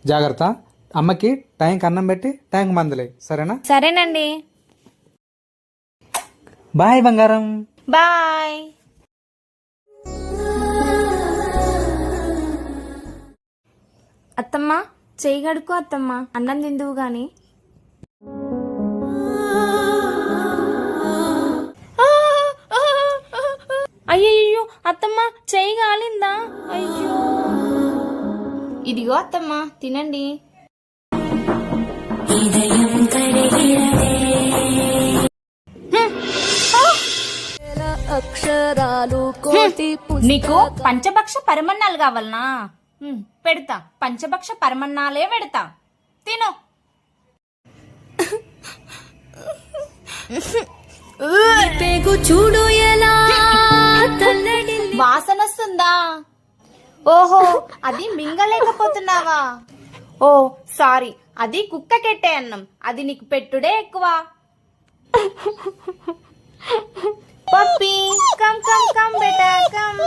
జాగ్రత్త, అమ్మకి టైంకి అన్నం పెట్టి టైంకి మందులే, సరేనా? సరేనండి. బాయ్ బంగారం. బాయ్. అత్తమ్మ చెయ్యి కడుక్కో అత్తమ్మ, అన్నం తిందువు గాని. అయ్యయ్యో అత్తమ్మ, చెయ్యి కాలిందా? అయ్యో. ఇదిగో అత్తమ్మ తినండి. అక్షరాలు కోటి నీకు పంచభక్ష పరమన్నాలు కావాలనా? పెడతా, పంచభక్ష పరమన్నాలే పెడతా, తిను. చూడు ఎలా వాసన వస్తుందా? ఓహో, అది మింగలేకపోతున్నావా? ఓ సారీ, అది కుక్కకెట్టే అన్నం, అది నీకు పెట్టుడే ఎక్కువ. పప్పీ కమ్ కమ్ కమ్ బేటా కమ్.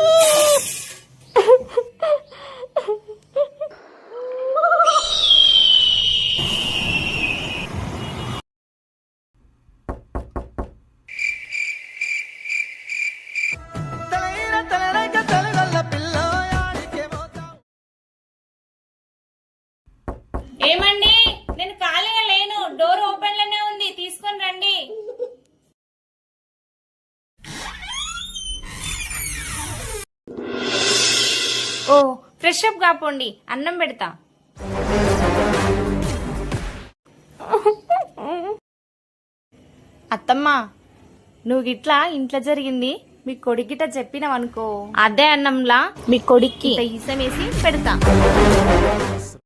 ఏమండి, నేను ఖాళీగా లేను, డోర్ ఓపెన్ లోనే ఉంది, తీసుకొని రండి. ఓ ఫ్రెష్ అప్ కాపోండి, అన్నం పెడతా. అత్తమ్మ, నువ్వు గిట్లా ఇంట్లో జరిగింది మీ కొడుకిట చెప్పినవనుకో, అదే అన్నంలా మీ కొడుక్కి ఈసం వేసి పెడతా.